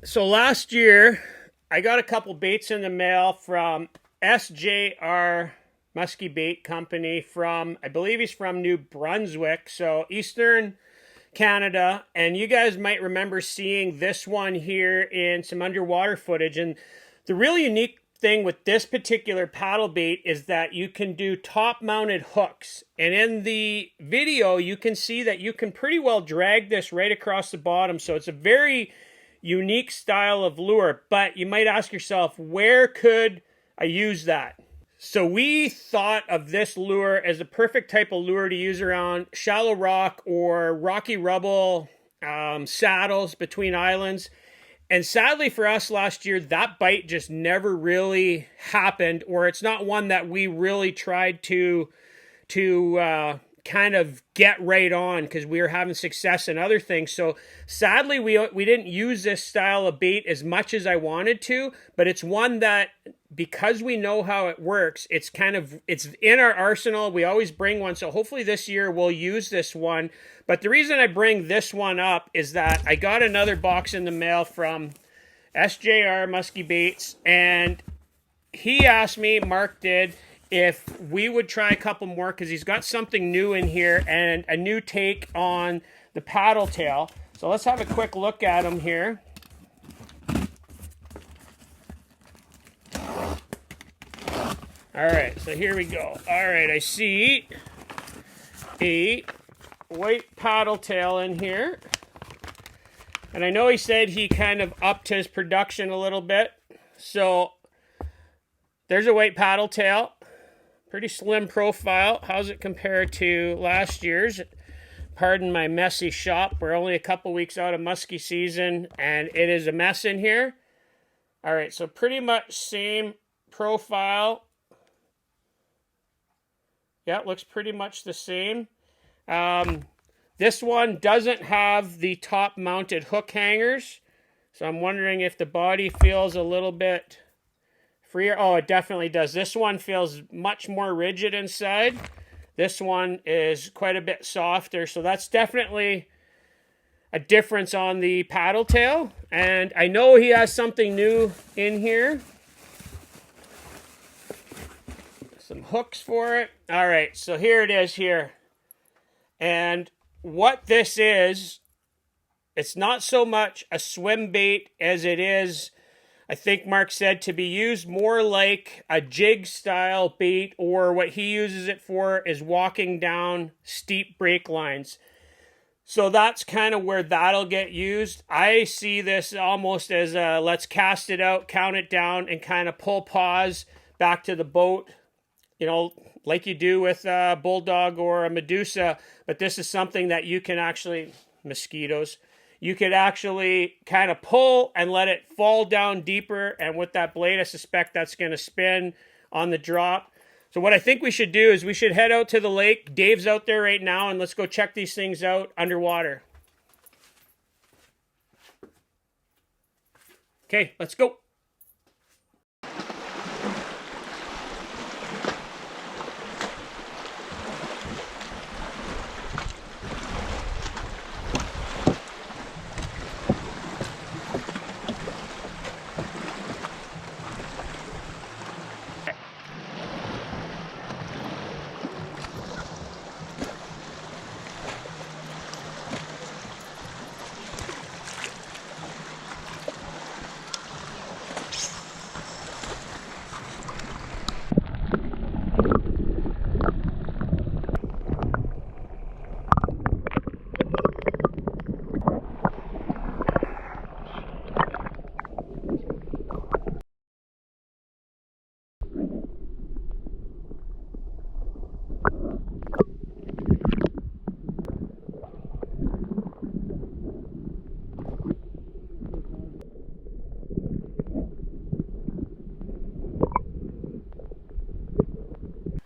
So last year, I got a couple baits in the mail from SJR Musky Bait Company from, I believe he's from New Brunswick, so Eastern Canada. And you guys might remember seeing this one here in some underwater footage. And the really unique thing with this particular paddle bait is that you can do top mounted hooks. And in the video, you can see that you can pretty well drag this right across the bottom. So it's a very unique style of lure, but you might ask yourself, where could I use that? So we thought of this lure as a perfect type of lure to use around shallow rock or rocky rubble saddles between islands. And sadly for us last year, that bite just never really happened, or it's not one that we really tried to kind of get right on because we were having success in other things. So sadly, we didn't use this style of bait as much as I wanted to, but it's one that, because we know how it works, it's in our arsenal. We always bring one. So hopefully this year we'll use this one. But the reason I bring this one up is that I got another box in the mail from SJR Musky Baits, and he asked me, Mark did, if we would try a couple more because he's got something new in here and a new take on the paddle tail. So let's have a quick look at them here. All right, so here we go. All right, I see a white paddle tail in here. And I know he said he kind of upped his production a little bit. So there's a white paddle tail. Pretty slim profile. How's it compare to last year's? Pardon my messy shop. We're only a couple weeks out of musky season, and it is a mess in here. All right, so pretty much same profile. Yeah, it looks pretty much the same. This one doesn't have the top mounted hook hangers, so I'm wondering if the body feels a little bit freer. Oh, it definitely does. This one feels much more rigid inside. This one is quite a bit softer, so that's definitely a difference on the paddle tail. And I know he has something new in here. Some hooks for it. All right, so here it is here. And what this is, it's not so much a swim bait as it is, I think Mark said, to be used more like a jig style bait, or what he uses it for is walking down steep break lines. So that's kind of where that'll get used. I see this almost as a let's cast it out, count it down, and kind of pull pause back to the boat, you know, like you do with a bulldog or a Medusa. But this is something that you can actually, mosquitoes, you could actually kind of pull and let it fall down deeper. And with that blade, I suspect that's going to spin on the drop. So what I think we should do is we should head out to the lake. Dave's out there right now, and let's go check these things out underwater. Okay, let's go.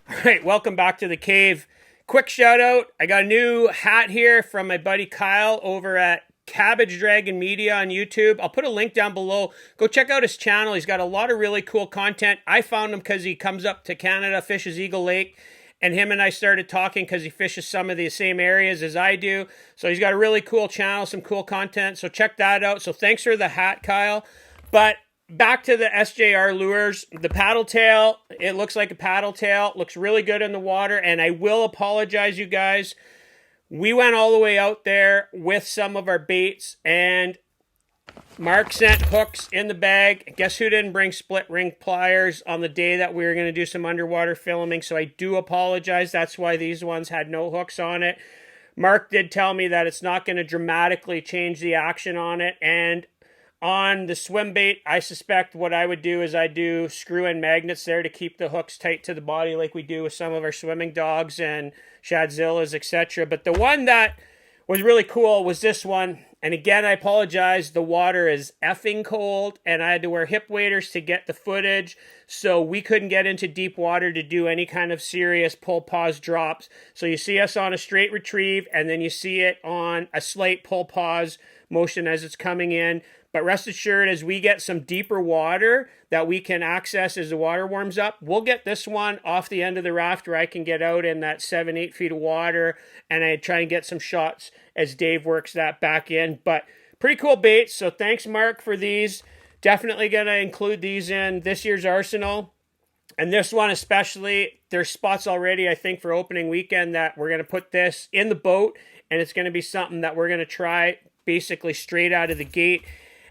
All right, welcome back to the cave. Quick shout out. I got a new hat here from my buddy Kyle over at Cabbage Dragon Media on YouTube. I'll put a link down below. Go check out his channel. He's got a lot of really cool content. I found him because he comes up to Canada, fishes Eagle Lake, and him and I started talking because he fishes some of the same areas as I do. So he's got a really cool channel, some cool content. So check that out. So thanks for the hat, Kyle. But back to the SJR lures, the paddle tail, it looks like a paddle tail, looks really good in the water, and I will apologize, you guys. We went all the way out there with some of our baits, and Mark sent hooks in the bag. Guess who didn't bring split ring pliers on the day that we were going to do some underwater filming? So I do apologize. That's why these ones had no hooks on it. Mark did tell me that it's not going to dramatically change the action on it. And on the swim bait, I suspect what I would do is I do screw-in magnets there to keep the hooks tight to the body like we do with some of our swimming dogs and shadzillas, etc. But the one that was really cool was this one. And again, I apologize. The water is effing cold, and I had to wear hip waders to get the footage, so we couldn't get into deep water to do any kind of serious pull pause drops. So you see us on a straight retrieve, and then you see it on a slight pull pause motion as it's coming in. But rest assured, as we get some deeper water that we can access as the water warms up, we'll get this one off the end of the raft where I can get out in that 7-8 feet of water, and I try and get some shots as Dave works that back in. But pretty cool baits, so thanks, Mark, for these. Definitely going to include these in this year's arsenal. And this one especially, there's spots already, I think, for opening weekend that we're going to put this in the boat, and it's going to be something that we're going to try basically straight out of the gate.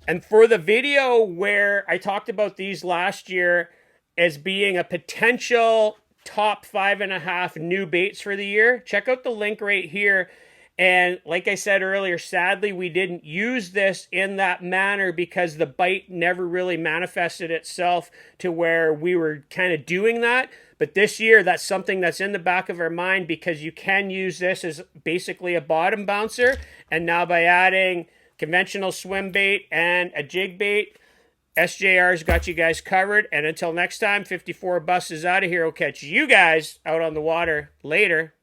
And for the video where I talked about these last year as being a potential top 5.5 new baits for the year, check out the link right here. And like I said earlier, sadly, we didn't use this in that manner because the bite never really manifested itself to where we were kind of doing that. But this year, that's something that's in the back of our mind because you can use this as basically a bottom bouncer. And now by adding conventional swim bait and a jig bait, SJR's got you guys covered. And until next time, 54 Bus is out of here. We'll catch you guys out on the water later.